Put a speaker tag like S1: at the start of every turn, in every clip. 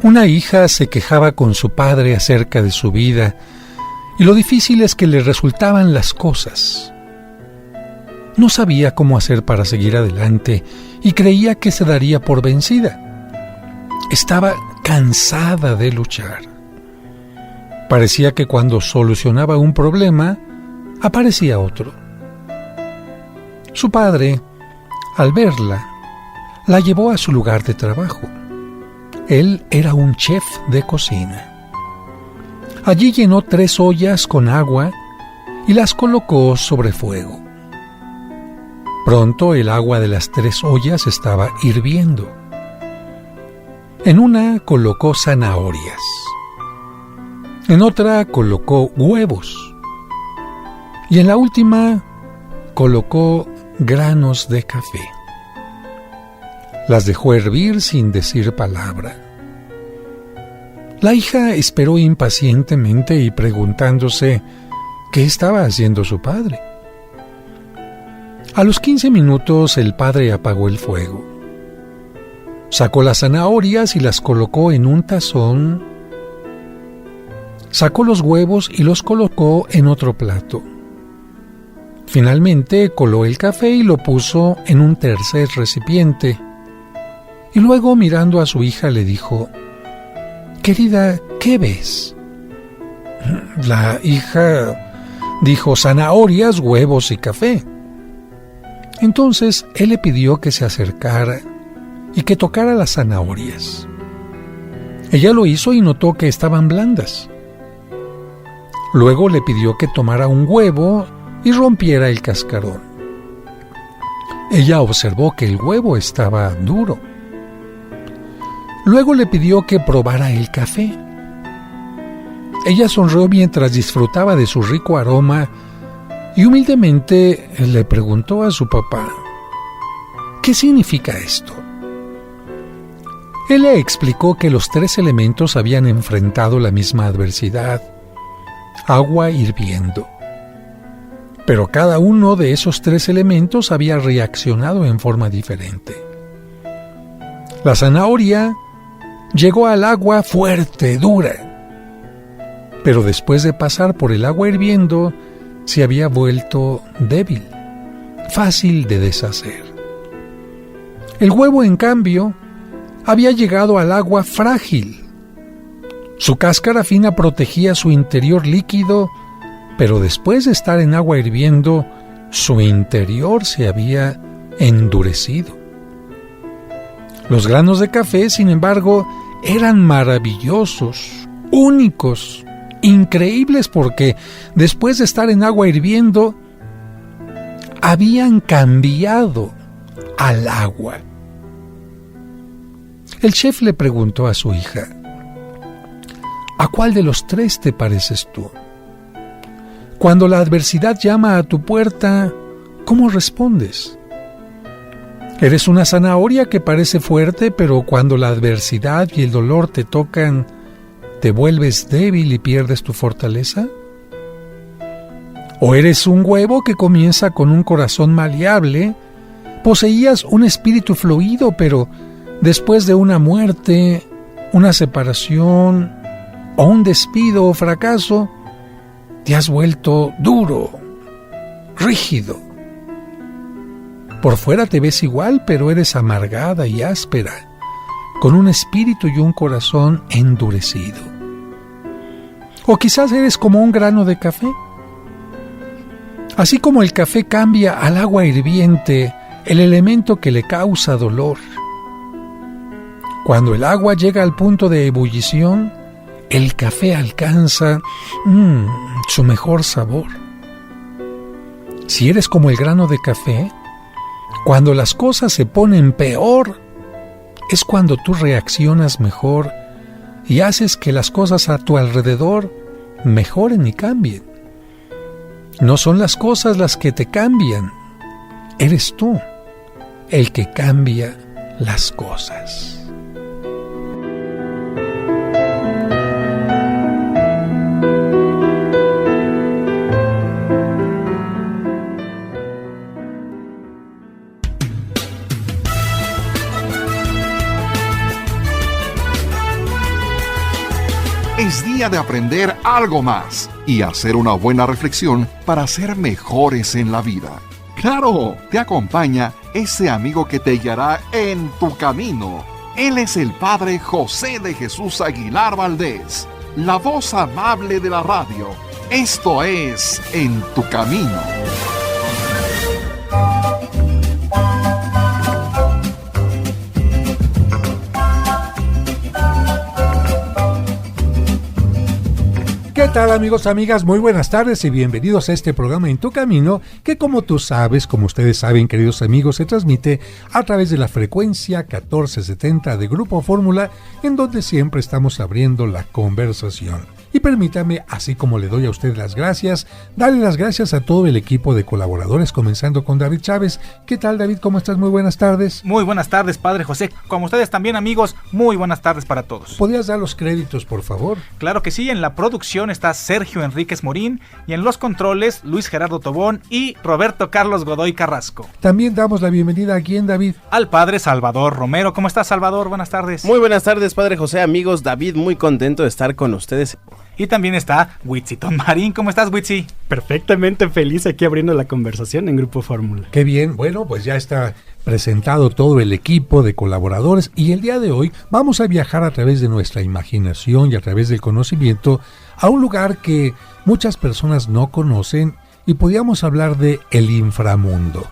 S1: Una hija se quejaba con su padre acerca de su vida y lo difíciles que le resultaban las cosas. No sabía cómo hacer para seguir adelante y creía que se daría por vencida. Estaba cansada de luchar. Parecía que cuando solucionaba un problema, aparecía otro. Su padre, al verla, la llevó a su lugar de trabajo. Él era un chef de cocina. Allí llenó 3 ollas con agua y las colocó sobre fuego. Pronto el agua de las 3 ollas estaba hirviendo. En una colocó zanahorias. En otra colocó huevos. Y en la última colocó granos de café. Las dejó hervir sin decir palabra. La hija esperó impacientemente y preguntándose qué estaba haciendo su padre. A los 15 minutos el padre apagó el fuego. Sacó las zanahorias y las colocó en un tazón. Sacó los huevos y los colocó en otro plato. Finalmente coló el café y lo puso en un tercer recipiente. Y luego, mirando a su hija, le dijo: «Querida, ¿qué ves?» La hija dijo: «Zanahorias, huevos y café». Entonces él le pidió que se acercara y que tocara las zanahorias. Ella lo hizo y notó que estaban blandas. Luego le pidió que tomara un huevo y rompiera el cascarón. Ella observó que el huevo estaba duro. Luego le pidió que probara el café. Ella sonrió mientras disfrutaba de su rico aroma y humildemente le preguntó a su papá: «¿Qué significa esto?». Él le explicó que los 3 elementos habían enfrentado la misma adversidad: agua hirviendo. Pero cada uno de esos 3 elementos había reaccionado en forma diferente. La zanahoria llegó al agua fuerte, dura, pero después de pasar por el agua hirviendo, se había vuelto débil, fácil de deshacer. El huevo, en cambio, había llegado al agua frágil. Su cáscara fina protegía su interior líquido, pero después de estar en agua hirviendo, su interior se había endurecido. Los granos de café, sin embargo, eran maravillosos, únicos, increíbles, porque después de estar en agua hirviendo, habían cambiado al agua. El chef le preguntó a su hija: ¿a cuál de los 3 te pareces tú? Cuando la adversidad llama a tu puerta, ¿cómo respondes? ¿Eres una zanahoria que parece fuerte, pero cuando la adversidad y el dolor te tocan, te vuelves débil y pierdes tu fortaleza? ¿O eres un huevo que comienza con un corazón maleable? Poseías un espíritu fluido, pero después de una muerte, una separación o un despido o fracaso, te has vuelto duro, rígido. Por fuera te ves igual, pero eres amargada y áspera, con un espíritu y un corazón endurecido. O quizás eres como un grano de café. Así como el café cambia al agua hirviente, el elemento que le causa dolor. Cuando el agua llega al punto de ebullición, el café alcanza su mejor sabor. Si eres como el grano de café, cuando las cosas se ponen peor, es cuando tú reaccionas mejor y haces que las cosas a tu alrededor mejoren y cambien. No son las cosas las que te cambian, eres tú el que cambia las cosas.
S2: Es día de aprender algo más y hacer una buena reflexión para ser mejores en la vida. ¡Claro! Te acompaña ese amigo que te guiará en tu camino. Él es el Padre José de Jesús Aguilar Valdés, la voz amable de la radio. Esto es En tu Camino.
S1: ¿Qué tal, amigos, amigas? Muy buenas tardes y bienvenidos a este programa En tu Camino, que como tú sabes, como ustedes saben, queridos amigos, se transmite a través de la frecuencia 1470 de Grupo Fórmula, en donde siempre estamos abriendo la conversación. Y permítame, así como le doy a usted las gracias, darle las gracias a todo el equipo de colaboradores, comenzando con David Chávez. ¿Qué tal, David? ¿Cómo estás? Muy buenas tardes.
S3: Muy buenas tardes, Padre José. Como ustedes también, amigos, muy buenas tardes para todos.
S1: ¿Podrías dar los créditos, por favor?
S3: Claro que sí, en la producción está Sergio Enríquez Morín y en los controles Luis Gerardo Tobón y Roberto Carlos Godoy Carrasco.
S1: También damos la bienvenida a ¿quién, David?
S3: Al Padre Salvador Romero. ¿Cómo estás, Salvador? Buenas tardes.
S4: Muy buenas tardes, Padre José, amigos. David, muy contento de estar con ustedes.
S3: Y también está Witzitón Marín. ¿Cómo estás, Witsi?
S5: Perfectamente feliz aquí abriendo la conversación en Grupo Fórmula.
S1: Qué bien, bueno, pues ya está presentado todo el equipo de colaboradores y el día de hoy vamos a viajar a través de nuestra imaginación y a través del conocimiento a un lugar que muchas personas no conocen y podríamos hablar de el inframundo.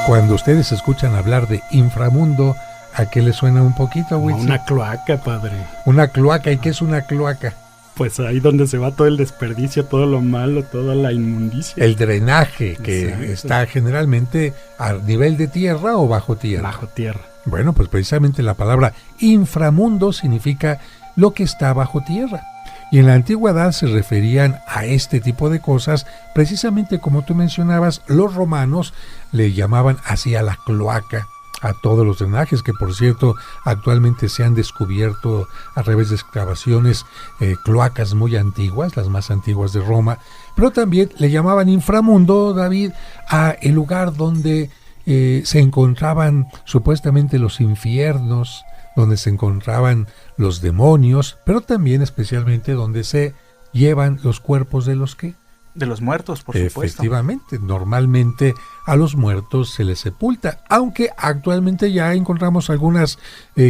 S1: Cuando ustedes escuchan hablar de inframundo, ¿a qué le suena un poquito, Witsi?
S5: Una cloaca, padre.
S1: Una cloaca. ¿Y qué es una cloaca?
S5: Pues ahí donde se va todo el desperdicio, todo lo malo, toda la inmundicia.
S1: El drenaje, que
S5: Exacto.
S1: está generalmente a nivel de tierra o bajo tierra.
S5: Bajo tierra.
S1: Bueno, pues precisamente la palabra inframundo significa lo que está bajo tierra. Y en la antigüedad se referían a este tipo de cosas, precisamente como tú mencionabas, los romanos le llamaban así a la cloaca, a todos los drenajes, que por cierto actualmente se han descubierto a través de excavaciones cloacas muy antiguas, las más antiguas de Roma, pero también le llamaban inframundo, David, a el lugar donde se encontraban supuestamente los infiernos, donde se encontraban los demonios, pero también especialmente donde se llevan los cuerpos de los que...
S3: De los muertos, por supuesto.
S1: Efectivamente, normalmente a los muertos se les sepulta, aunque actualmente ya encontramos algunas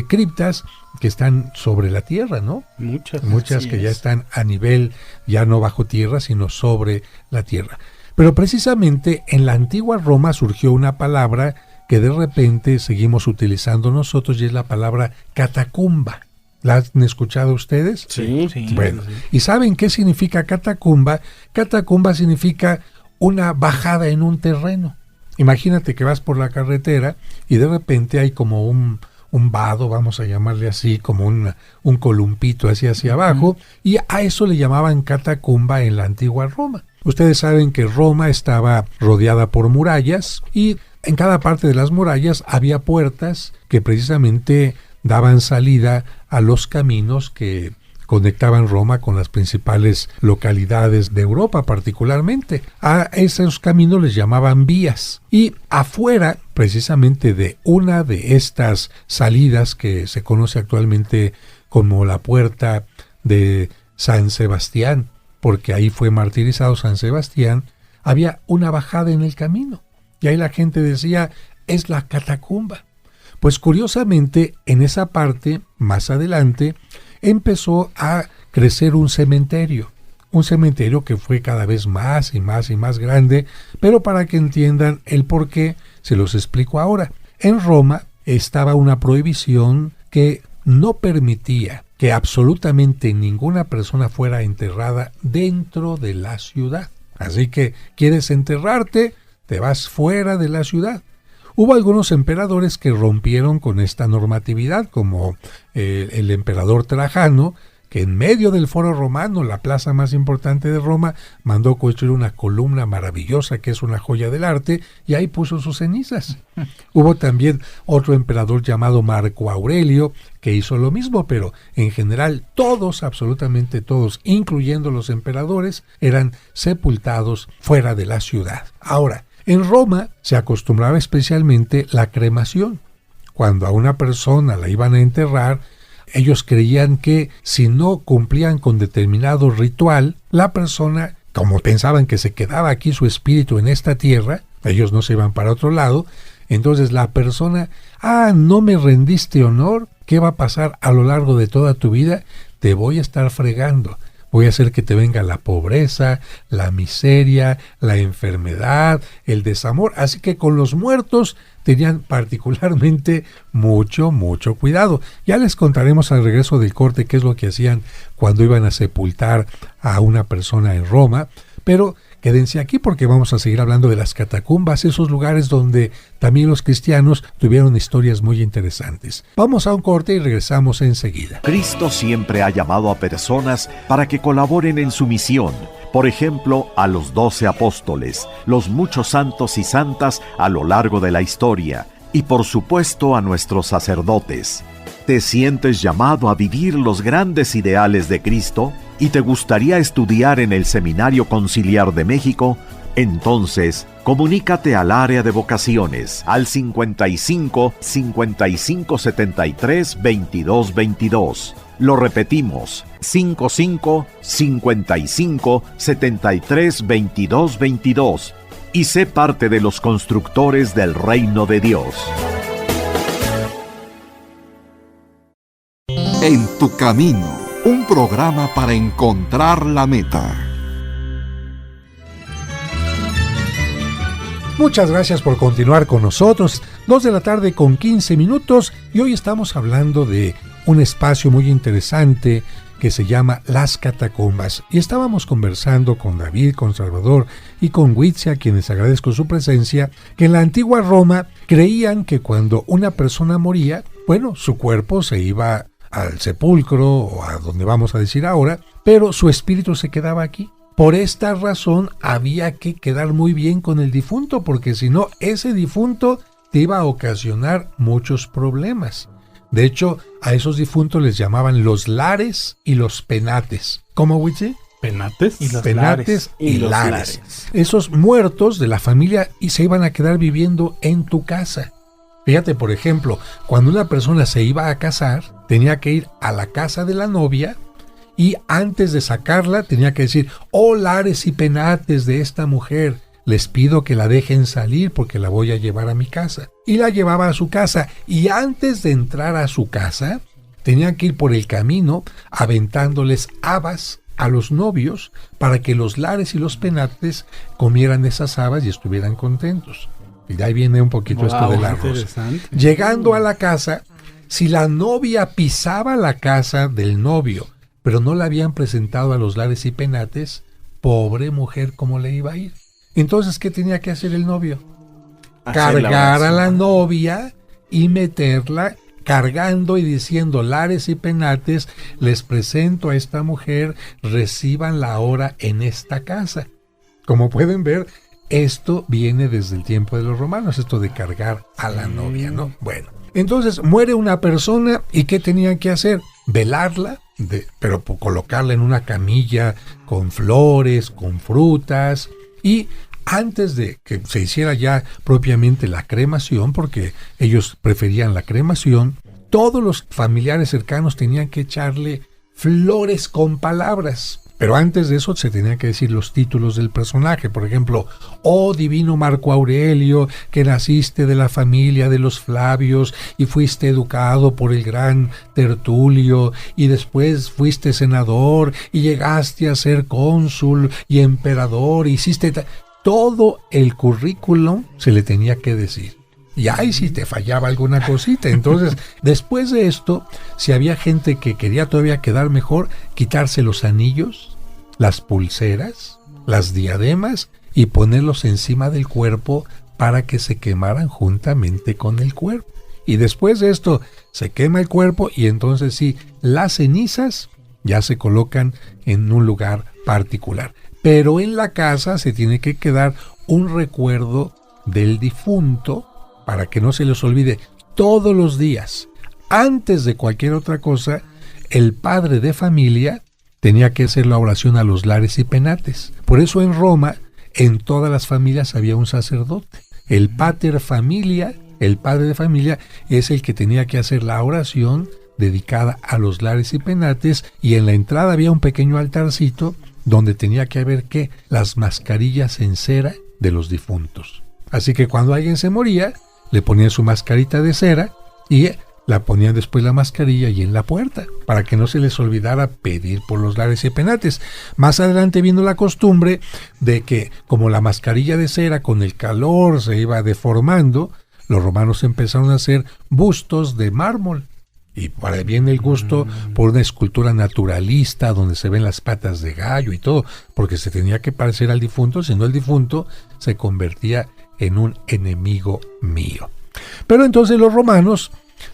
S1: criptas que están sobre la tierra, ¿no? Muchas que ya están a nivel, ya no bajo tierra, sino sobre la tierra. Pero precisamente en la antigua Roma surgió una palabra que de repente seguimos utilizando nosotros y es la palabra catacumba. ¿La han escuchado ustedes?
S4: Sí.
S1: Bueno, ¿y saben qué significa catacumba? Catacumba significa una bajada en un terreno. Imagínate que vas por la carretera y de repente hay como un vado, vamos a llamarle así, como un columpito así hacia abajo, y a eso le llamaban catacumba en la antigua Roma. Ustedes saben que Roma estaba rodeada por murallas y en cada parte de las murallas había puertas que precisamente daban salida a los caminos que conectaban Roma con las principales localidades de Europa particularmente. A esos caminos les llamaban vías. Y afuera, precisamente de una de estas salidas que se conoce actualmente como la puerta de San Sebastián, porque ahí fue martirizado San Sebastián, había una bajada en el camino. Y ahí la gente decía, es la catacumba. Pues curiosamente, en esa parte, más adelante, empezó a crecer un cementerio que fue cada vez más y más y más grande, pero para que entiendan el por qué, se los explico ahora. En Roma estaba una prohibición que no permitía que absolutamente ninguna persona fuera enterrada dentro de la ciudad. Así que, ¿quieres enterrarte? Te vas fuera de la ciudad. Hubo algunos emperadores que rompieron con esta normatividad, como el emperador Trajano, que en medio del Foro Romano, la plaza más importante de Roma, mandó construir una columna maravillosa que es una joya del arte, y ahí puso sus cenizas. Hubo también otro emperador llamado Marco Aurelio, que hizo lo mismo, pero en general todos, absolutamente todos, incluyendo los emperadores, eran sepultados fuera de la ciudad. Ahora, en Roma se acostumbraba especialmente la cremación. Cuando a una persona la iban a enterrar, Ellos creían que si no cumplían con determinado ritual, la persona, como pensaban que se quedaba aquí su espíritu en esta tierra, ellos no se iban para otro lado, entonces la persona, no me rendiste honor, ¿qué va a pasar a lo largo de toda tu vida? Te voy a estar fregando. Voy a hacer que te venga la pobreza, la miseria, la enfermedad, el desamor. Así que con los muertos tenían particularmente mucho cuidado. Ya les contaremos al regreso del corte qué es lo que hacían cuando iban a sepultar a una persona en Roma, pero quédense aquí porque vamos a seguir hablando de las catacumbas, esos lugares donde también los cristianos tuvieron historias muy interesantes. Vamos a un corte y regresamos enseguida.
S6: Cristo siempre ha llamado a personas para que colaboren en su misión. Por ejemplo, a los 12 apóstoles, los muchos santos y santas a lo largo de la historia, y por supuesto a nuestros sacerdotes. ¿Te sientes llamado a vivir los grandes ideales de Cristo? ¿Y te gustaría estudiar en el Seminario Conciliar de México? Entonces, comunícate al área de vocaciones al 55 55 73 22 22. Lo repetimos, 55 55 73 22 22. Y sé parte de los constructores del reino de Dios.
S2: En tu camino, un programa para encontrar la meta.
S1: Muchas gracias por continuar con nosotros. 2:15 p.m. y hoy estamos hablando de un espacio muy interesante que se llama Las Catacumbas. Y estábamos conversando con David, con Salvador y con Huitzia, a quienes agradezco su presencia, que en la antigua Roma creían que cuando una persona moría, su cuerpo se iba al sepulcro o a donde vamos a decir ahora, pero su espíritu se quedaba aquí. Por esta razón había que quedar muy bien con el difunto, porque si no, ese difunto te iba a ocasionar muchos problemas. De hecho, a esos difuntos les llamaban los lares y los penates. ¿Cómo, Wichi?
S5: ¿Penates?
S3: Y los
S1: Penates
S3: lares.
S1: y lares. Esos muertos de la familia y se iban a quedar viviendo en tu casa. Fíjate, por ejemplo, cuando una persona se iba a casar, tenía que ir a la casa de la novia y antes de sacarla tenía que decir: oh, lares y penates de esta mujer, les pido que la dejen salir porque la voy a llevar a mi casa. Y la llevaba a su casa, y antes de entrar a su casa, tenían que ir por el camino aventándoles habas a los novios para que los lares y los penates comieran esas habas y estuvieran contentos. Y de ahí viene un poquito esto del arroz. Llegando a la casa, si la novia pisaba la casa del novio, pero no la habían presentado a los lares y penates, pobre mujer, ¿cómo le iba a ir? Entonces, ¿qué tenía que hacer el novio? Cargar a la novia y meterla cargando y diciendo: lares y penates, les presento a esta mujer, reciban la hora en esta casa. Como pueden ver, esto viene desde el tiempo de los romanos, esto de cargar a la novia, ¿no? Bueno, entonces muere una persona y ¿qué tenían que hacer? Velarla, pero colocarla en una camilla con flores, con frutas, y antes de que se hiciera ya propiamente la cremación, porque ellos preferían la cremación, todos los familiares cercanos tenían que echarle flores con palabras. Pero antes de eso se tenían que decir los títulos del personaje. Por ejemplo: oh divino Marco Aurelio, que naciste de la familia de los Flavios y fuiste educado por el gran Tertulio y después fuiste senador y llegaste a ser cónsul y emperador, hiciste... Todo el currículum se le tenía que decir. Y ahí si te fallaba alguna cosita. Entonces, después de esto, si había gente que quería todavía quedar mejor, quitarse los anillos, las pulseras, las diademas y ponerlos encima del cuerpo para que se quemaran juntamente con el cuerpo. Y después de esto, se quema el cuerpo y entonces sí, las cenizas ya se colocan en un lugar particular. Pero en la casa se tiene que quedar un recuerdo del difunto para que no se les olvide todos los días. Antes de cualquier otra cosa, el padre de familia tenía que hacer la oración a los lares y penates. Por eso en Roma, en todas las familias había un sacerdote. El pater familia, el padre de familia, es el que tenía que hacer la oración dedicada a los lares y penates, y en la entrada había un pequeño altarcito donde tenía que haber las mascarillas en cera de los difuntos. Así que cuando alguien se moría, le ponían su mascarita de cera y la ponían después la mascarilla y en la puerta, para que no se les olvidara pedir por los lares y penates. Más adelante vino la costumbre de que, como la mascarilla de cera con el calor se iba deformando, los romanos empezaron a hacer bustos de mármol. Y para bien el gusto por una escultura naturalista donde se ven las patas de gallo y todo, porque se tenía que parecer al difunto, si no el difunto se convertía en un enemigo mío. Pero entonces los romanos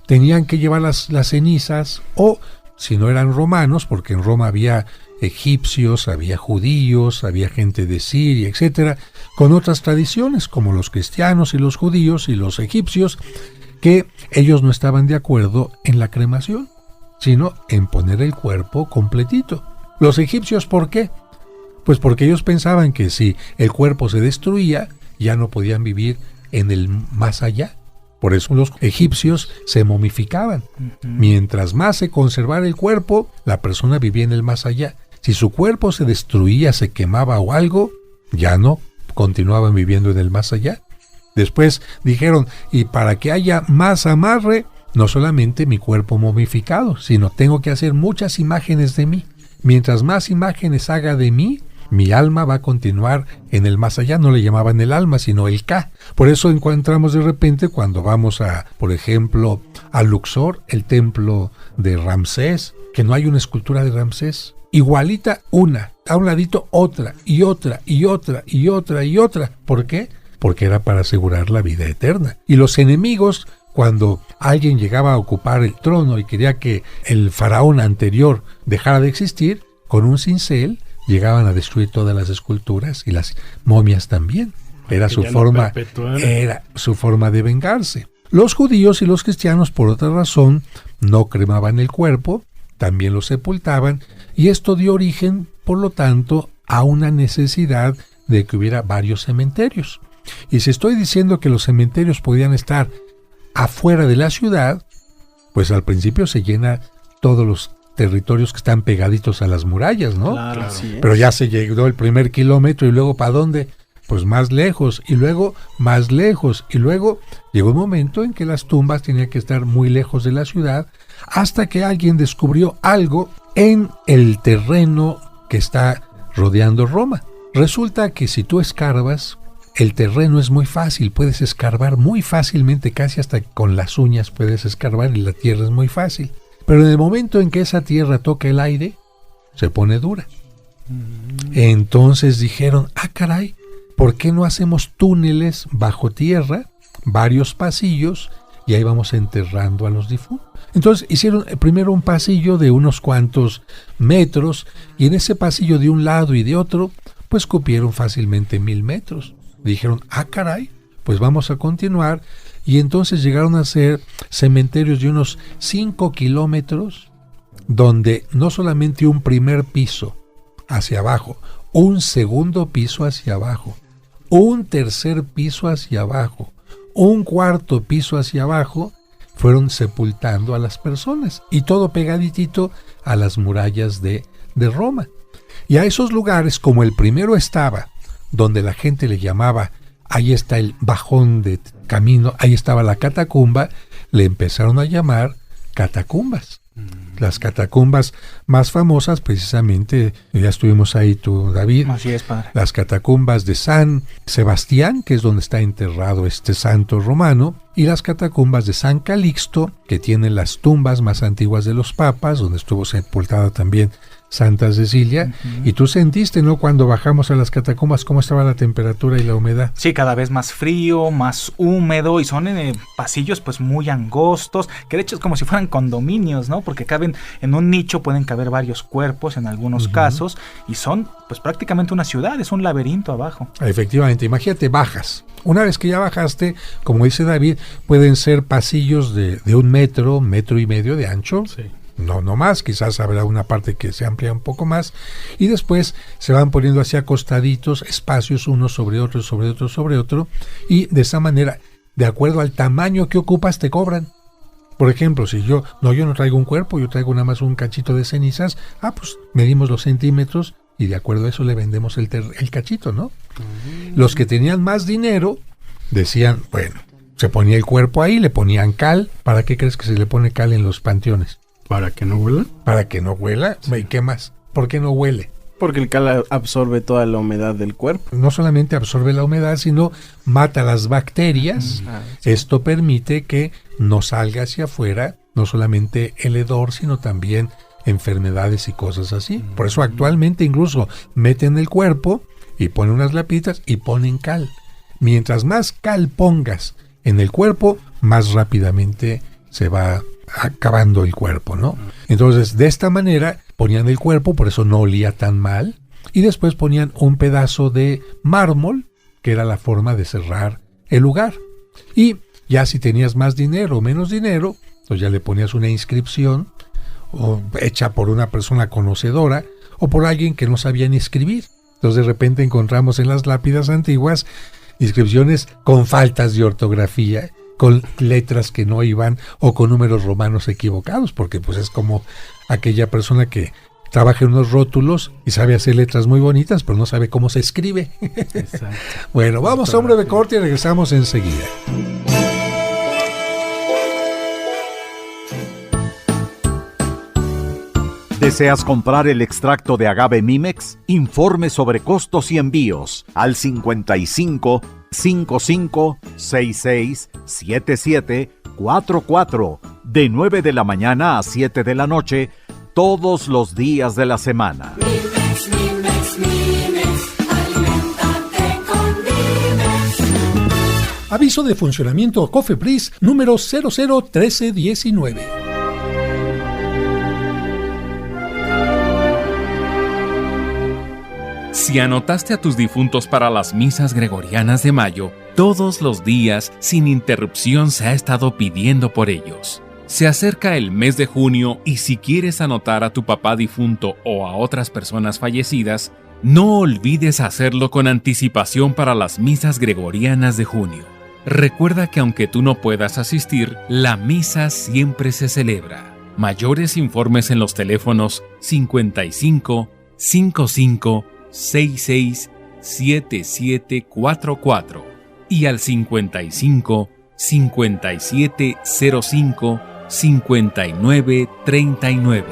S1: tenían que llevar las cenizas, o si no eran romanos, porque en Roma había egipcios, había judíos, había gente de Siria, etcétera, con otras tradiciones como los cristianos y los judíos y los egipcios, que ellos no estaban de acuerdo en la cremación, sino en poner el cuerpo completito. Los egipcios, ¿por qué? Pues porque ellos pensaban que si el cuerpo se destruía, ya no podían vivir en el más allá. Por eso los egipcios se momificaban. Mientras más se conservara el cuerpo, la persona vivía en el más allá. Si su cuerpo se destruía, se quemaba o algo, ya no, continuaban viviendo en el más allá. Después dijeron, y para que haya más amarre, no solamente mi cuerpo momificado, sino tengo que hacer muchas imágenes de mí. Mientras más imágenes haga de mí, mi alma va a continuar en el más allá. No le llamaban el alma, sino el Ka. Por eso encontramos de repente cuando vamos a, por ejemplo, a Luxor, el templo de Ramsés, que no hay una escultura de Ramsés. Igualita una, a un ladito otra, y otra, y otra, y otra, y otra. ¿Por qué? Porque era para asegurar la vida eterna. Y los enemigos, cuando alguien llegaba a ocupar el trono y quería que el faraón anterior dejara de existir, con un cincel llegaban a destruir todas las esculturas y las momias también. Era su forma de vengarse. Los judíos y los cristianos, por otra razón, no cremaban el cuerpo, también lo sepultaban, y esto dio origen, por lo tanto, a una necesidad de que hubiera varios cementerios. Y si estoy diciendo que los cementerios podían estar afuera de la ciudad, pues al principio se llena todos los territorios que están pegaditos a las murallas, ¿no?
S4: Claro, sí.
S1: Pero ya se llegó el primer kilómetro y luego ¿para dónde? Pues más lejos y luego más lejos y luego llegó un momento en que las tumbas tenían que estar muy lejos de la ciudad, hasta que alguien descubrió algo en el terreno que está rodeando Roma. Resulta que si tú escarbas, el terreno es muy fácil, puedes escarbar muy fácilmente, casi hasta con las uñas puedes escarbar y la tierra es muy fácil. Pero en el momento en que esa tierra toca el aire, se pone dura. Entonces dijeron, caray, ¿por qué no hacemos túneles bajo tierra, varios pasillos, y ahí vamos enterrando a los difuntos? Entonces hicieron primero un pasillo de unos cuantos metros, y en ese pasillo de un lado y de otro, pues cupieron fácilmente 1000 metros. Dijeron, caray, pues vamos a continuar. Y entonces llegaron a ser cementerios de unos 5 kilómetros, donde no solamente un primer piso hacia abajo, un segundo piso hacia abajo, un tercer piso hacia abajo, un cuarto piso hacia abajo, fueron sepultando a las personas, y todo pegaditito a las murallas de Roma. Y a esos lugares, como el primero estaba, donde la gente le llamaba, ahí está el bajón de camino, ahí estaba la catacumba, le empezaron a llamar catacumbas. Las catacumbas más famosas, precisamente, ya estuvimos ahí tú, David.
S3: Así es, padre.
S1: Las catacumbas de San Sebastián, que es donde está enterrado este santo romano, y las catacumbas de San Calixto, que tienen las tumbas más antiguas de los papas, donde estuvo sepultada también Santa Cecilia. Y tú sentiste, ¿no?, cuando bajamos a las catacumbas, cómo estaba la temperatura y la humedad.
S3: Sí, cada vez más frío, más húmedo, y son pasillos pues muy angostos, que de hecho es como si fueran condominios, ¿no? Porque caben en un nicho, pueden caber varios cuerpos en algunos casos, y son pues prácticamente una ciudad, es un laberinto abajo. Efectivamente, imagínate, bajas. Una vez que ya bajaste, como dice David, pueden ser pasillos de 1 metro, 1.5 metros de ancho. Sí. No más, quizás habrá una parte que se amplía un poco más, y después se van poniendo así acostaditos espacios unos sobre otros, sobre otros, sobre otro, y de esa manera, de acuerdo al tamaño que ocupas, te cobran.
S1: Por ejemplo, si yo no traigo un cuerpo, yo traigo nada más un cachito de cenizas, pues medimos los centímetros y de acuerdo a eso le vendemos el cachito, ¿no? Los que tenían más dinero decían, bueno, se ponía el cuerpo ahí, le ponían cal. ¿Para qué crees que se le pone cal en los panteones?
S5: ¿Para que no huela?
S1: Para que no huela. Sí. ¿Y qué más? ¿Por qué no huele?
S4: Porque el cal absorbe toda la humedad del cuerpo.
S1: No solamente absorbe la humedad, sino mata las bacterias. Sí. Esto permite que no salga hacia afuera no solamente el hedor, sino también enfermedades y cosas así. Por eso actualmente incluso meten el cuerpo y ponen unas lapitas y ponen cal. Mientras más cal pongas en el cuerpo, más rápidamente se va acabando el cuerpo, ¿no? Entonces, de esta manera ponían el cuerpo, por eso no olía tan mal, y después ponían un pedazo de mármol, que era la forma de cerrar el lugar. Y ya si tenías más dinero o menos dinero, pues ya le ponías una inscripción o hecha por una persona conocedora o por alguien que no sabía ni escribir. Entonces de repente encontramos en las lápidas antiguas inscripciones con faltas de ortografía, con letras que no iban o con números romanos equivocados, porque pues es como aquella persona que trabaja en unos rótulos y sabe hacer letras muy bonitas, pero no sabe cómo se escribe. Exacto. Bueno, vamos a un breve corte y regresamos enseguida.
S6: ¿Deseas comprar el extracto de agave Mimex? Informe sobre costos y envíos al 55 55 66 77 44 de 9 de la mañana a 7 de la noche todos los días de la semana.
S7: Mimex, Mimex, Mimex, aliméntate con Mimex.
S1: Aviso de funcionamiento COFEPRIS número 001319.
S8: Si anotaste a tus difuntos para las misas gregorianas de mayo, todos los días, sin interrupción, se ha estado pidiendo por ellos. Se acerca el mes de junio y si quieres anotar a tu papá difunto o a otras personas fallecidas, no olvides hacerlo con anticipación para las misas gregorianas de junio. Recuerda que aunque tú no puedas asistir, la misa siempre se celebra. Mayores informes en los teléfonos 55 55 66 7744 y al 55 57 05 59 39.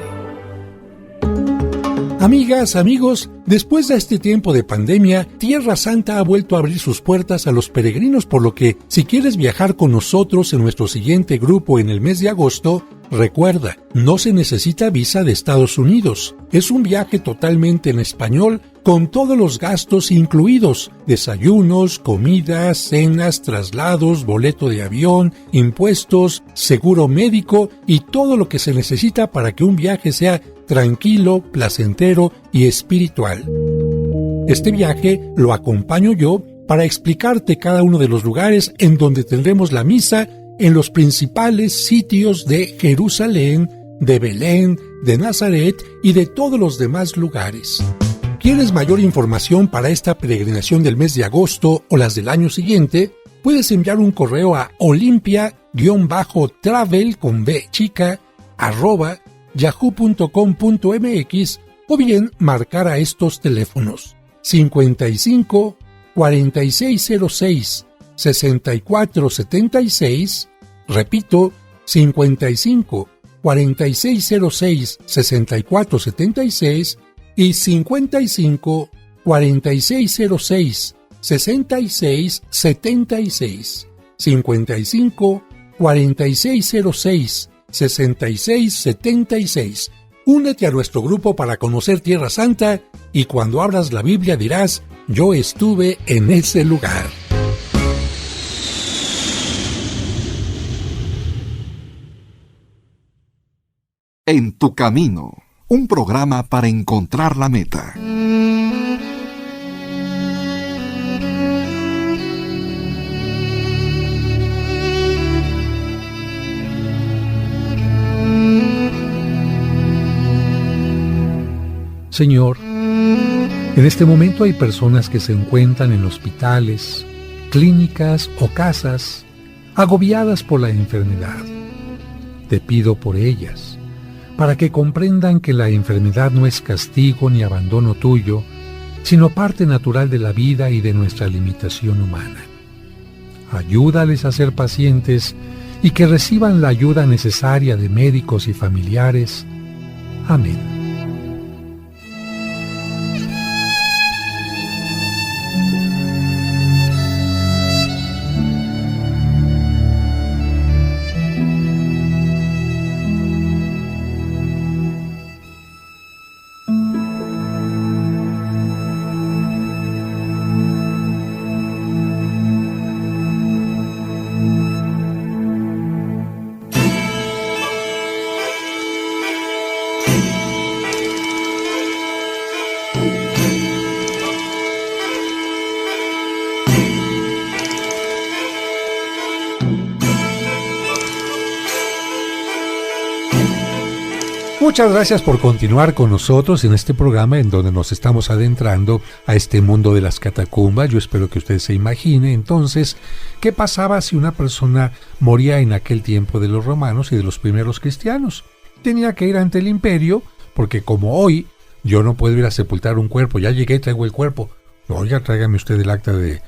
S1: Amigas, amigos, después de este tiempo de pandemia, Tierra Santa ha vuelto a abrir sus puertas a los peregrinos, por lo que, si quieres viajar con nosotros en nuestro siguiente grupo en el mes de agosto, recuerda, no se necesita visa de Estados Unidos. Es un viaje totalmente en español, con todos los gastos incluidos: desayunos, comidas, cenas, traslados, boleto de avión, impuestos, seguro médico y todo lo que se necesita para que un viaje sea tranquilo, placentero y espiritual. Este viaje lo acompaño yo para explicarte cada uno de los lugares en donde tendremos la misa en los principales sitios de Jerusalén, de Belén, de Nazaret y de todos los demás lugares. ¿Quieres mayor información para esta peregrinación del mes de agosto o las del año siguiente? Puedes enviar un correo a olimpia-travel@yahoo.com.mx o bien marcar a estos teléfonos 55 4606 6476, repito, 55 4606 6476 y 55 4606 6676, 55 4606 6676. Únete a nuestro grupo para conocer Tierra Santa y cuando abras la Biblia dirás: yo estuve en ese lugar.
S2: En tu camino, un programa para encontrar la meta.
S1: Señor, en este momento hay personas que se encuentran en hospitales, clínicas o casas, agobiadas por la enfermedad. te pido por ellas, para que comprendan que la enfermedad no es castigo ni abandono tuyo, sino parte natural de la vida y de nuestra limitación humana. Ayúdales a ser pacientes y que reciban la ayuda necesaria de médicos y familiares. Amén. Muchas gracias por continuar con nosotros en este programa en donde nos estamos adentrando a este mundo de las catacumbas. Yo espero que usted se imagine entonces qué pasaba si una persona moría en aquel tiempo de los romanos y de los primeros cristianos. Tenía que ir ante el imperio, porque como hoy yo no puedo ir a sepultar un cuerpo, ya llegué, traigo el cuerpo. Oiga, tráigame usted el acta de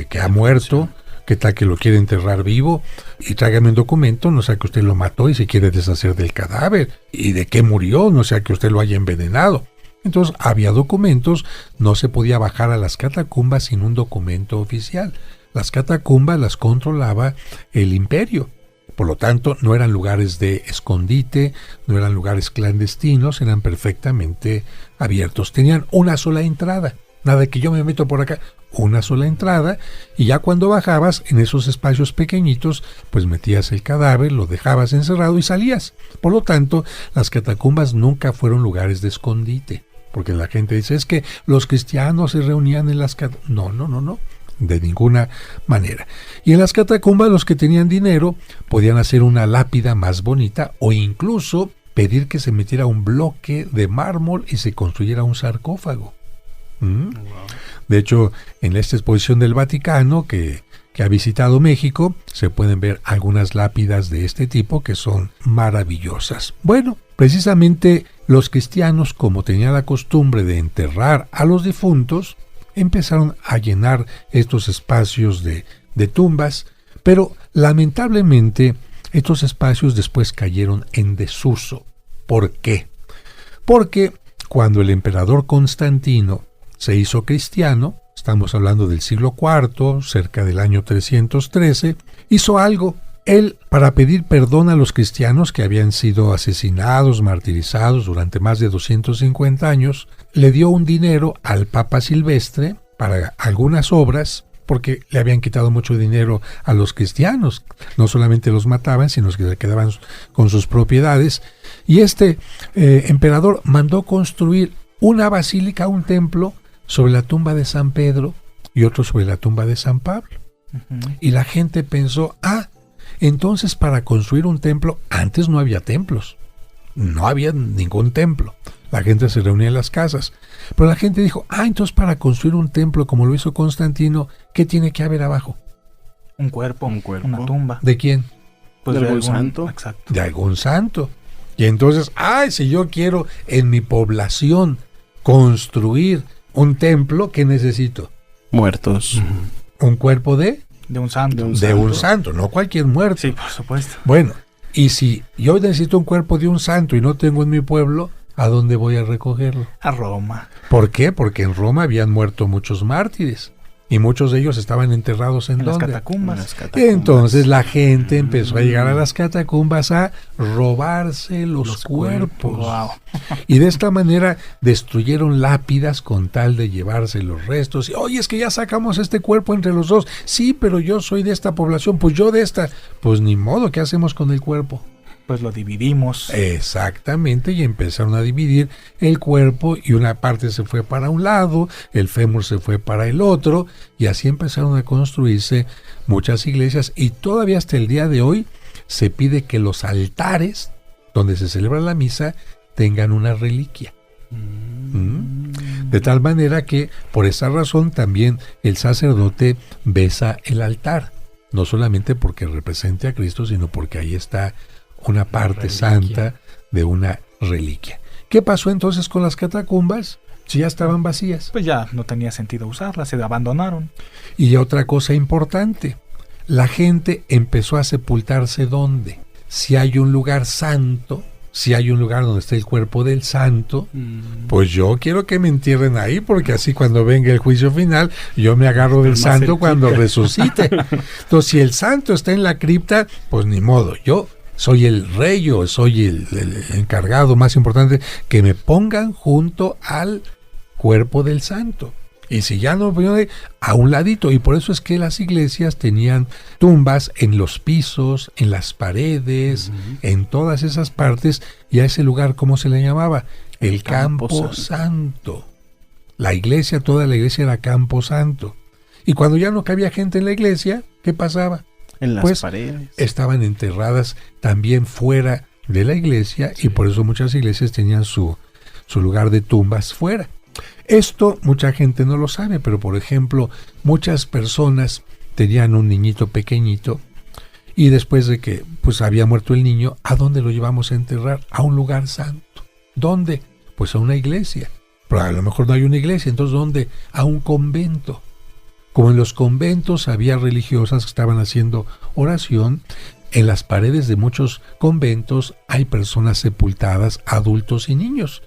S1: que ha muerto. ¿Qué tal que lo quiere enterrar vivo? Y tráigame un documento, no sea que usted lo mató y se quiere deshacer del cadáver. ¿Y de qué murió? No sea que usted lo haya envenenado. Entonces había documentos, no se podía bajar a las catacumbas sin un documento oficial. Las catacumbas las controlaba el imperio. Por lo tanto, no eran lugares de escondite, no eran lugares clandestinos, eran perfectamente abiertos. Tenían una sola entrada. Nada de que yo me meto por acá, una sola entrada, y ya cuando bajabas en esos espacios pequeñitos, pues metías el cadáver, lo dejabas encerrado y salías. Por lo tanto, las catacumbas nunca fueron lugares de escondite, porque la gente dice, es que los cristianos se reunían en las catacumbas. No, de ninguna manera. Y en las catacumbas los que tenían dinero podían hacer una lápida más bonita o incluso pedir que se metiera un bloque de mármol y se construyera un sarcófago. De hecho, en esta exposición del Vaticano que ha visitado México, se pueden ver algunas lápidas de este tipo que son maravillosas. Bueno, precisamente los cristianos, como tenían la costumbre de enterrar a los difuntos, empezaron a llenar estos espacios de tumbas, pero lamentablemente estos espacios después cayeron en desuso. ¿Por qué? Porque cuando el emperador Constantino se hizo cristiano, estamos hablando del siglo IV, cerca del año 313, hizo algo. Él, para pedir perdón a los cristianos que habían sido asesinados, martirizados durante más de 250 años, le dio un dinero al Papa Silvestre para algunas obras, porque le habían quitado mucho dinero a los cristianos. No solamente los mataban, sino que se quedaban con sus propiedades. Y este emperador mandó construir una basílica, un templo, sobre la tumba de San Pedro y otro sobre la tumba de San Pablo. Y la gente pensó, entonces para construir un templo, antes no había templos, no había ningún templo, la gente se reunía en las casas, pero la gente dijo, entonces para construir un templo como lo hizo Constantino, ¿qué tiene que haber abajo?
S3: Un cuerpo, una tumba.
S1: ¿De quién?
S3: Pues
S5: de algún santo.
S3: Exacto.
S1: De algún santo. Y entonces, si yo quiero en mi población construir un templo, ¿qué necesito?
S4: Muertos.
S1: ¿Un cuerpo de?
S3: De un santo.
S1: De un santo, no cualquier muerto.
S3: Sí, por supuesto.
S1: Bueno, y si yo necesito un cuerpo de un santo y no tengo en mi pueblo, ¿a dónde voy a recogerlo?
S3: A Roma.
S1: ¿Por qué? Porque en Roma habían muerto muchos mártires. Y muchos de ellos estaban enterrados ¿en
S3: las
S1: dónde?
S3: catacumbas.
S4: En las catacumbas.
S1: Entonces la gente empezó a llegar a las catacumbas a robarse los cuerpos.
S3: Wow.
S1: Y de esta manera destruyeron lápidas con tal de llevarse los restos. Y, oye, es que ya sacamos este cuerpo entre los dos. Sí, pero yo soy de esta población, pues yo de esta. Pues ni modo, ¿qué hacemos con el cuerpo?
S3: Pues lo dividimos.
S1: Exactamente, y empezaron a dividir el cuerpo y una parte se fue para un lado, el fémur se fue para el otro, y así empezaron a construirse muchas iglesias, y todavía hasta el día de hoy se pide que los altares donde se celebra la misa tengan una reliquia. De tal manera que por esa razón también el sacerdote besa el altar, no solamente porque represente a Cristo, sino porque ahí está una parte santa de una reliquia. ¿Qué pasó entonces con las catacumbas? Si ya estaban vacías.
S3: Pues ya no tenía sentido usarlas, se abandonaron.
S1: Y otra cosa importante, la gente empezó a sepultarse ¿dónde? Si hay un lugar santo, si hay un lugar donde está el cuerpo del santo, pues yo quiero que me entierren ahí, porque así cuando venga el juicio final, yo me agarro del santo cuando resucite. Entonces, si el santo está en la cripta, pues ni modo, yo soy el rey, yo soy el encargado más importante, que me pongan junto al cuerpo del santo. Y si ya no, a un ladito. Y por eso es que las iglesias tenían tumbas en los pisos, en las paredes, en todas esas partes. Y a ese lugar, ¿cómo se le llamaba? El Campo Santo. La iglesia, toda la iglesia era Campo Santo. Y cuando ya no cabía gente en la iglesia, ¿qué pasaba?
S4: En las paredes.
S1: Estaban enterradas también fuera de la iglesia, y por eso muchas iglesias tenían su lugar de tumbas fuera. Esto mucha gente no lo sabe, pero por ejemplo, muchas personas tenían un niñito pequeñito y después de que pues había muerto el niño, ¿a dónde lo llevamos a enterrar? A un lugar santo. ¿Dónde? Pues a una iglesia. Pero a lo mejor no hay una iglesia, entonces ¿dónde? A un convento. Como en los conventos había religiosas que estaban haciendo oración, en las paredes de muchos conventos hay personas sepultadas, adultos y niños.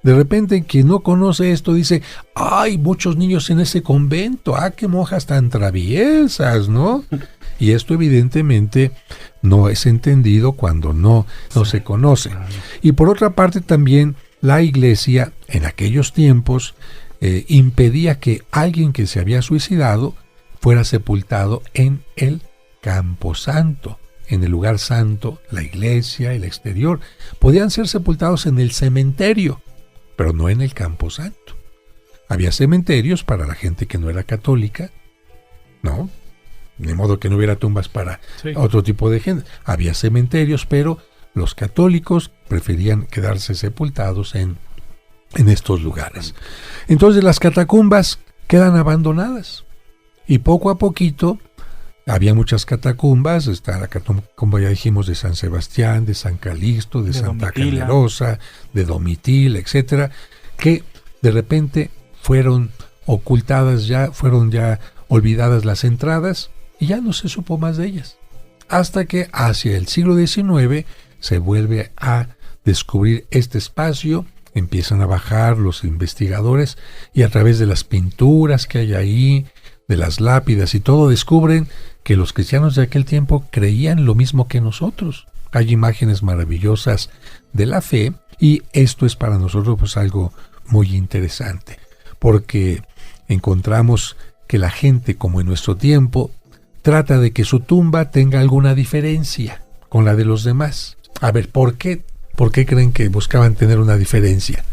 S1: De repente, quien no conoce esto dice, ¡ay, muchos niños en ese convento! ¡Ah, qué monjas tan traviesas!, ¿no? Y esto evidentemente no es entendido cuando no se conoce. Y por otra parte también la iglesia en aquellos tiempos impedía que alguien que se había suicidado fuera sepultado en el Camposanto, en el lugar santo, la iglesia, el exterior. Podían ser sepultados en el cementerio, pero no en el Camposanto. Había cementerios para la gente que no era católica, ¿no? De modo que no hubiera tumbas para otro tipo de gente. Había cementerios, pero los católicos preferían quedarse sepultados en estos lugares. Entonces las catacumbas quedan abandonadas. Y poco a poquito había muchas catacumbas. Está la catacumba, ya dijimos, de San Sebastián, de San Calixto, de Santa Generosa, de Domitila, etcétera, que de repente fueron ocultadas ya, fueron ya olvidadas las entradas y ya no se supo más de ellas. Hasta que hacia el siglo XIX se vuelve a descubrir este espacio, empiezan a bajar los investigadores y a través de las pinturas que hay ahí, de las lápidas y todo, descubren que los cristianos de aquel tiempo creían lo mismo que nosotros. Hay imágenes maravillosas de la fe y esto es para nosotros pues algo muy interesante, porque encontramos que la gente, como en nuestro tiempo, trata de que su tumba tenga alguna diferencia con la de los demás. A ver, ¿por qué creen que buscaban tener una diferencia?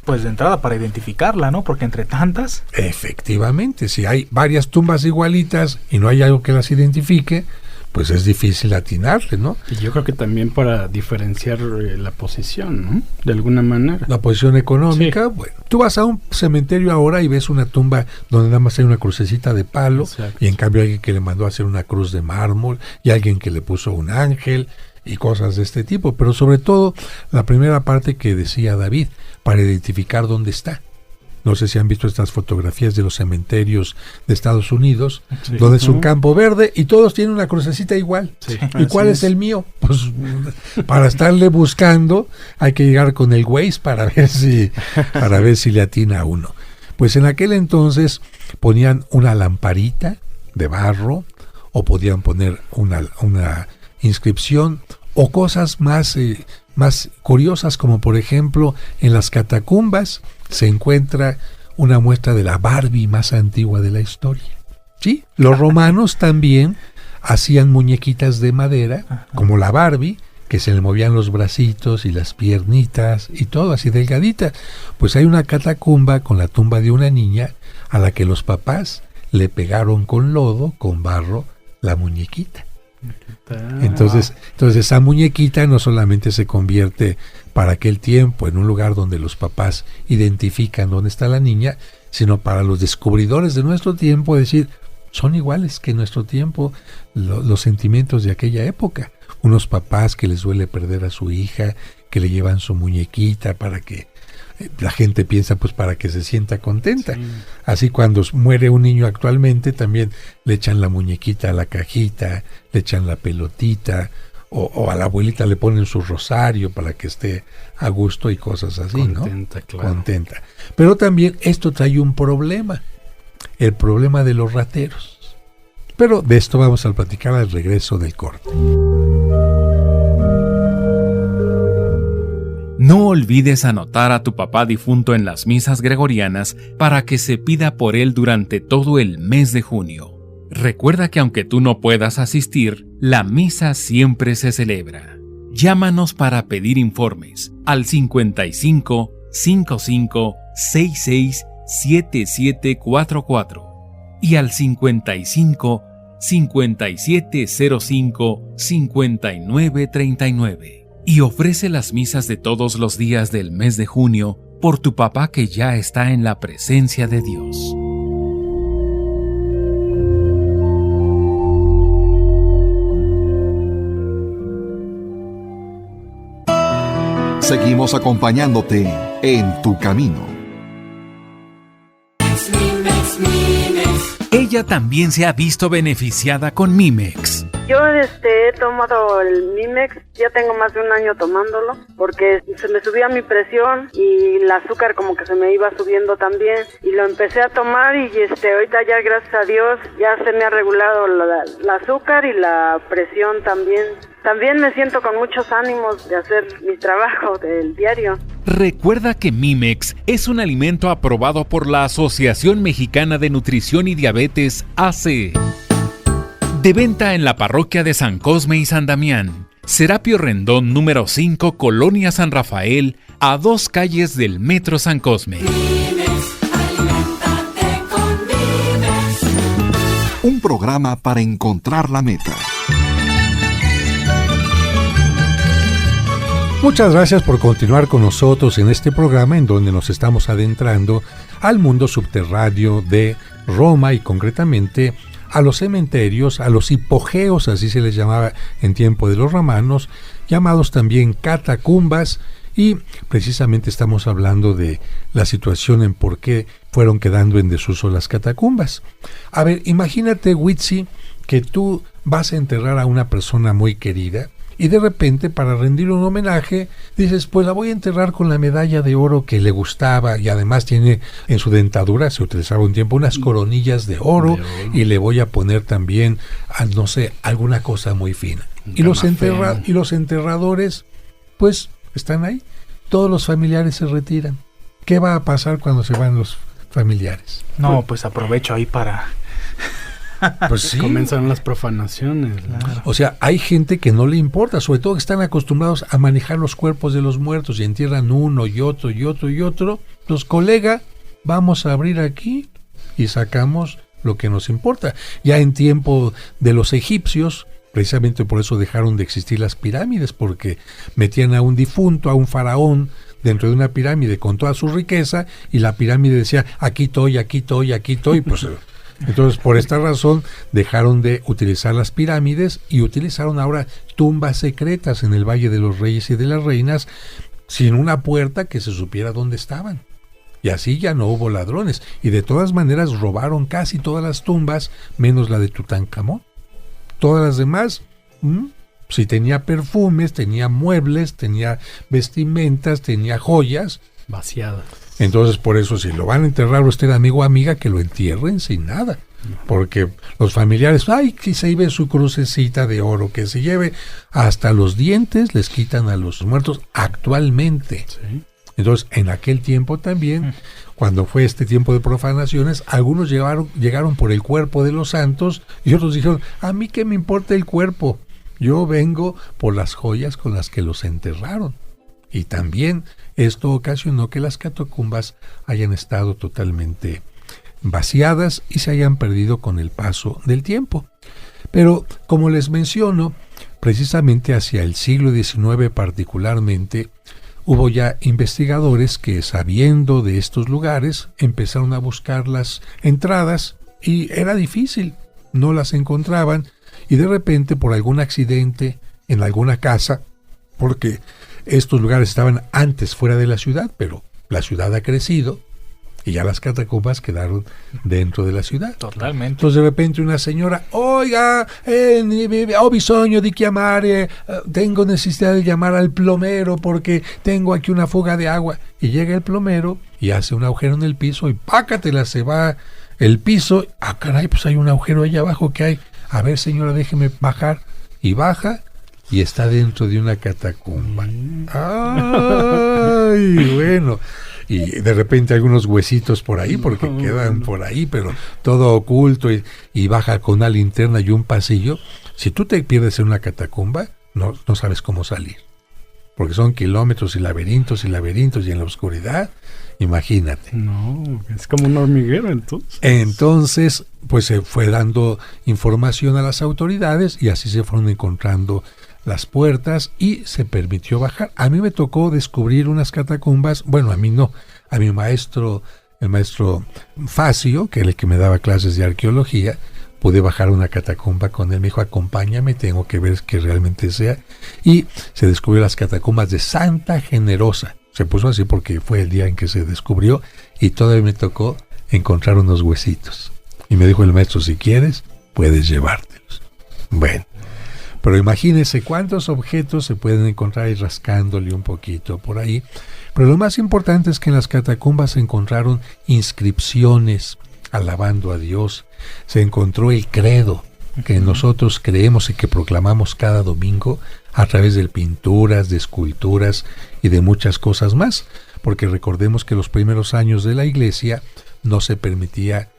S3: Pues de entrada para identificarla, ¿no? Porque entre tantas...
S1: Efectivamente, si hay varias tumbas igualitas y no hay algo que las identifique, pues es difícil atinarle, ¿no?
S5: Y yo creo que también para diferenciar la posición, ¿no? De alguna manera.
S1: La posición económica, sí. Bueno, tú vas a un cementerio ahora y ves una tumba donde nada más hay una crucecita de palo. Exacto. Y en cambio alguien que le mandó a hacer una cruz de mármol y alguien que le puso un ángel y cosas de este tipo, pero sobre todo la primera parte que decía David, para identificar dónde está. No sé si han visto estas fotografías de los cementerios de Estados Unidos, sí, donde es un campo verde y todos tienen una crucecita igual. Sí, ¿y cuál es el mío? Pues para estarle buscando hay que llegar con el Waze para ver si le atina a uno. Pues en aquel entonces ponían una lamparita de barro o podían poner una inscripción o cosas más curiosas, como por ejemplo en las catacumbas se encuentra una muestra de la Barbie más antigua de la historia. ¿Sí? Los romanos también hacían muñequitas de madera, como la Barbie, que se le movían los bracitos y las piernitas y todo así delgadita. Pues hay una catacumba con la tumba de una niña a la que los papás le pegaron con lodo, con barro, la muñequita. Entonces esa muñequita no solamente se convierte para aquel tiempo en un lugar donde los papás identifican dónde está la niña, sino para los descubridores de nuestro tiempo decir, son iguales que en nuestro tiempo los sentimientos de aquella época. unos papás que les duele perder a su hija, que le llevan su muñequita para que la gente piensa pues para que se sienta contenta. Sí. Así cuando muere un niño actualmente también le echan la muñequita a la cajita, le echan la pelotita, o a la abuelita le ponen su rosario para que esté a gusto y cosas así,
S5: contenta,
S1: ¿no?
S5: Claro.
S1: Contenta. Pero también esto trae un problema, el problema de los rateros. Pero de esto vamos a platicar al regreso del corte.
S8: No olvides anotar a tu papá difunto en las misas gregorianas para que se pida por él durante todo el mes de junio. Recuerda que aunque tú no puedas asistir, la misa siempre se celebra. Llámanos para pedir informes al 55 55 66 7744 y al 55 5705 5939. Y ofrece las misas de todos los días del mes de junio por tu papá que ya está en la presencia de Dios.
S2: Seguimos acompañándote en tu camino.
S8: Ella también se ha visto beneficiada con Mimex.
S9: Yo he tomado el Mimex, ya tengo más de un año tomándolo, porque se me subía mi presión y el azúcar como que se me iba subiendo también, y lo empecé a tomar y ahorita ya gracias a Dios ya se me ha regulado el azúcar y la presión también. También me siento con muchos ánimos de hacer mi trabajo del diario.
S8: Recuerda que Mimex es un alimento aprobado por la Asociación Mexicana de Nutrición y Diabetes AC. De venta en la parroquia de San Cosme y San Damián. Serapio Rendón número 5, Colonia San Rafael, a 2 calles del Metro San Cosme.
S2: Un programa para encontrar la meta.
S1: Muchas gracias por continuar con nosotros en este programa en donde nos estamos adentrando al mundo subterráneo de Roma y concretamente a los cementerios, a los hipogeos, así se les llamaba en tiempo de los romanos, llamados también catacumbas, y precisamente estamos hablando de la situación en por qué fueron quedando en desuso las catacumbas. A ver, imagínate, Witsi, que tú vas a enterrar a una persona muy querida y de repente, para rendirle un homenaje, dices, pues la voy a enterrar con la medalla de oro que le gustaba, y además tiene en su dentadura, se utilizaba un tiempo, unas coronillas de oro, y le voy a poner también, no sé, alguna cosa muy fina. Y los enterradores, pues, están ahí. Todos los familiares se retiran. ¿Qué va a pasar cuando se van los familiares?
S3: No, pues aprovecho ahí para...
S1: Pues sí.
S5: Comenzaron las profanaciones.
S3: Claro.
S1: O sea, hay gente que no le importa, sobre todo que están acostumbrados a manejar los cuerpos de los muertos y entierran uno y otro y otro y otro. Los colegas, vamos a abrir aquí y sacamos lo que nos importa. Ya en tiempo de los egipcios, precisamente por eso dejaron de existir las pirámides, porque metían a un difunto, a un faraón, dentro de una pirámide con toda su riqueza, y la pirámide decía, aquí estoy, aquí estoy, aquí estoy, pues... Entonces, por esta razón, dejaron de utilizar las pirámides y utilizaron ahora tumbas secretas en el Valle de los Reyes y de las Reinas, sin una puerta que se supiera dónde estaban. Y así ya no hubo ladrones. Y de todas maneras robaron casi todas las tumbas, menos la de Tutankamón. Todas las demás, si tenía perfumes, tenía muebles, tenía vestimentas, tenía joyas.
S5: Vaciadas.
S1: Entonces, por eso, si lo van a enterrar usted, amigo o amiga, que lo entierren sin nada. Porque los familiares, que se lleve su crucecita de oro, que se lleve hasta los dientes, les quitan a los muertos actualmente.
S5: Sí.
S1: Entonces, en aquel tiempo también, cuando fue este tiempo de profanaciones, algunos llegaron por el cuerpo de los santos y otros dijeron, a mí qué me importa el cuerpo, yo vengo por las joyas con las que los enterraron. Y también esto ocasionó que las catacumbas hayan estado totalmente vaciadas y se hayan perdido con el paso del tiempo. Pero, como les menciono, precisamente hacia el siglo XIX particularmente, hubo ya investigadores que, sabiendo de estos lugares, empezaron a buscar las entradas y era difícil, no las encontraban, y de repente, por algún accidente en alguna casa, porque estos lugares estaban antes fuera de la ciudad, pero la ciudad ha crecido y ya las catacumbas quedaron dentro de la ciudad.
S3: Totalmente.
S1: Entonces de repente una señora, oiga, ho bisogno di chiamare, tengo necesidad de llamar al plomero porque tengo aquí una fuga de agua. Y llega el plomero y hace un agujero en el piso y pácatela, se va el piso. Ah, caray, pues hay un agujero allá abajo, ¿qué hay? A ver, señora, déjeme bajar. Y baja y está dentro de una catacumba. ¡Ay, bueno! Y de repente algunos huesitos por ahí, porque quedan por ahí, pero todo oculto, y baja con una linterna y un pasillo. Si tú te pierdes en una catacumba, no sabes cómo salir, porque son kilómetros y laberintos y en la oscuridad, imagínate.
S5: No, es como un hormiguero entonces.
S1: Entonces, pues se fue dando información a las autoridades y así se fueron encontrando las puertas y se permitió bajar. A mí me tocó descubrir unas catacumbas, bueno, a mí no, a mi maestro, el maestro Facio, que era el que me daba clases de arqueología, pude bajar una catacumba con él, me dijo, acompáñame, tengo que ver que realmente sea, y se descubrió las catacumbas de Santa Generosa. Se puso así porque fue el día en que se descubrió y todavía me tocó encontrar unos huesitos. Y me dijo el maestro, si quieres, puedes llevártelos. Bueno, pero imagínense cuántos objetos se pueden encontrar y rascándole un poquito por ahí. Pero lo más importante es que en las catacumbas se encontraron inscripciones alabando a Dios. Se encontró el credo que nosotros creemos y que proclamamos cada domingo a través de pinturas, de esculturas y de muchas cosas más. Porque recordemos que los primeros años de la iglesia no se permitía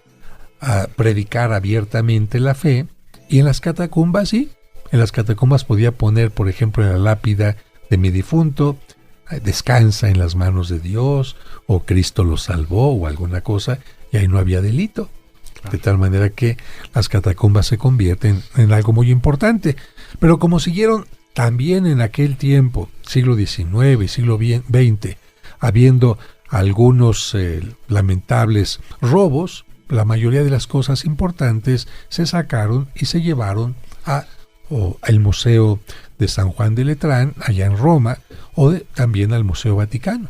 S1: predicar abiertamente la fe, y en las catacumbas sí. En las catacumbas podía poner, por ejemplo, en la lápida de mi difunto, descansa en las manos de Dios, o Cristo lo salvó, o alguna cosa, y ahí no había delito. De tal manera que las catacumbas se convierten en algo muy importante. Pero como siguieron también en aquel tiempo, siglo XIX y siglo XX, habiendo algunos lamentables robos, la mayoría de las cosas importantes se sacaron y se llevaron al Museo de San Juan de Letrán, allá en Roma, también al Museo Vaticano.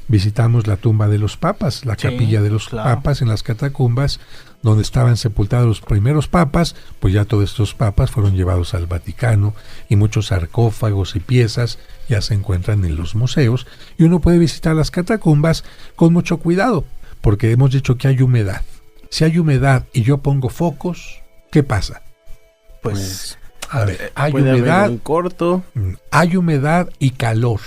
S1: Visitamos la tumba de los papas, la capilla de los papas en las catacumbas, donde estaban sepultados los primeros papas, pues ya todos estos papas fueron llevados al Vaticano, y muchos sarcófagos y piezas ya se encuentran en los museos, y uno puede visitar las catacumbas con mucho cuidado, porque hemos dicho que hay humedad. Si hay humedad y yo pongo focos, ¿qué pasa?
S4: Pues
S1: a ver, hay
S4: humedad, un corto.
S1: Hay humedad y calor.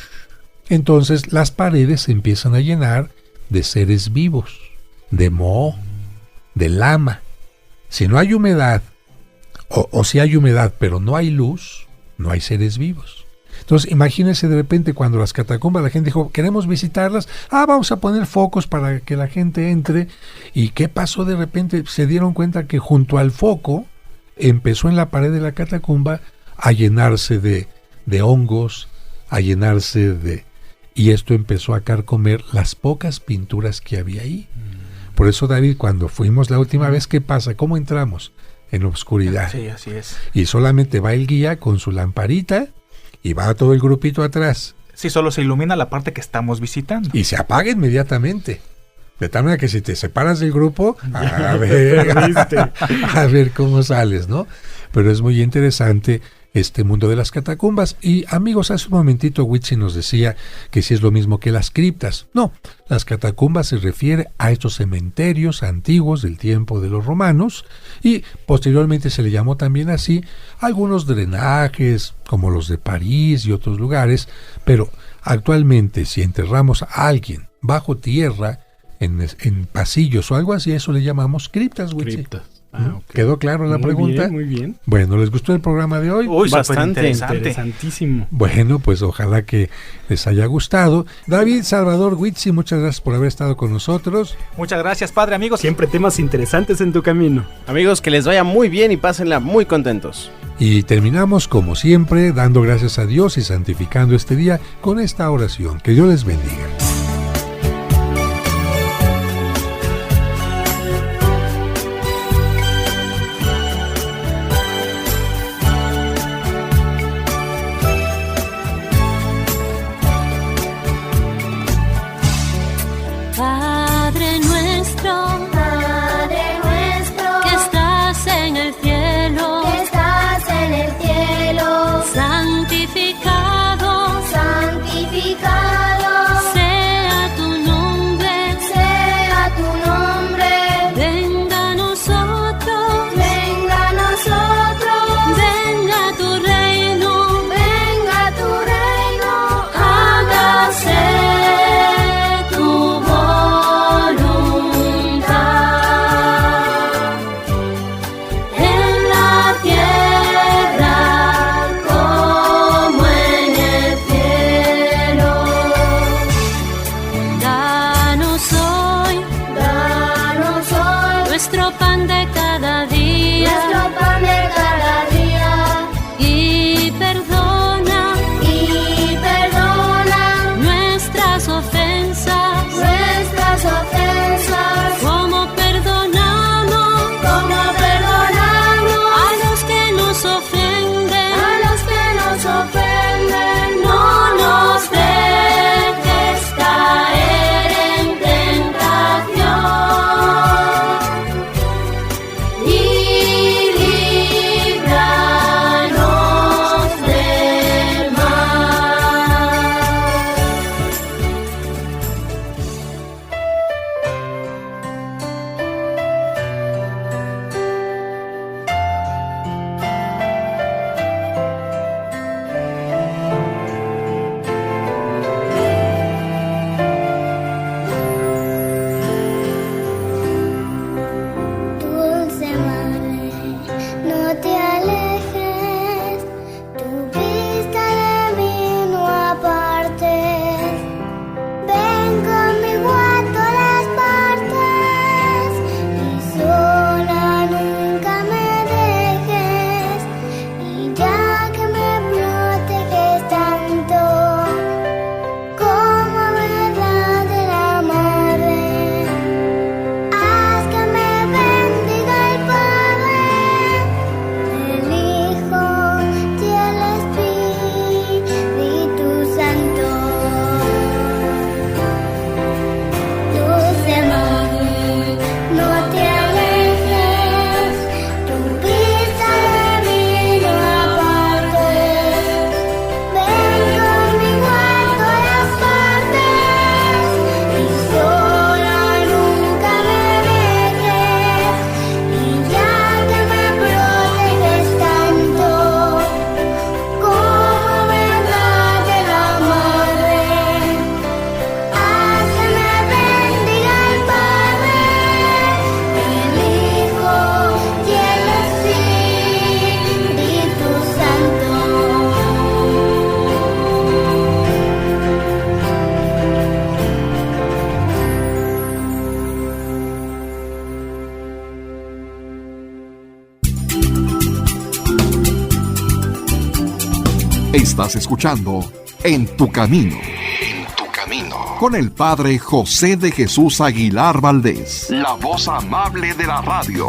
S1: Entonces las paredes se empiezan a llenar de seres vivos, de moho, de lama. Si no hay humedad, o si hay humedad pero no hay luz, no hay seres vivos. Entonces imagínense de repente cuando las catacumbas la gente dijo, queremos visitarlas, vamos a poner focos para que la gente entre. ¿Y qué pasó de repente? Se dieron cuenta que junto al foco empezó en la pared de la catacumba a llenarse de hongos, a llenarse y esto empezó a carcomer las pocas pinturas que había ahí. Por eso, David, cuando fuimos la última vez, ¿qué pasa? ¿Cómo entramos? En obscuridad.
S3: Sí, así es.
S1: Y solamente va el guía con su lamparita y va todo el grupito atrás.
S3: Sí, solo se ilumina la parte que estamos visitando.
S1: Y se apaga inmediatamente. De tal manera que si te separas del grupo, a ver cómo sales, ¿no? Pero es muy interesante este mundo de las catacumbas. Y amigos, hace un momentito Witsi nos decía que si es lo mismo que las criptas. No, las catacumbas se refiere a estos cementerios antiguos del tiempo de los romanos, y posteriormente se le llamó también así algunos drenajes como los de París y otros lugares. Pero actualmente si enterramos a alguien bajo tierra, en pasillos o algo así, eso le llamamos criptas, Witsi.
S5: Criptas.
S1: Okay. ¿Quedó claro la
S5: muy
S1: pregunta?
S5: Bien, muy bien.
S1: Bueno, ¿les gustó el programa de hoy?
S3: Uy,
S4: bastante
S5: interesantísimo.
S1: Bueno, pues ojalá que les haya gustado. David, Salvador, Witsi, muchas gracias por haber estado con nosotros.
S3: Muchas gracias, padre, amigos.
S5: Siempre temas interesantes en tu camino.
S4: Amigos, que les vaya muy bien y pásenla muy contentos.
S1: Y terminamos, como siempre, dando gracias a Dios y santificando este día con esta oración. Que Dios les bendiga.
S2: Estás escuchando En tu Camino. En tu Camino. Con el Padre José de Jesús Aguilar Valdés. La voz amable de la radio.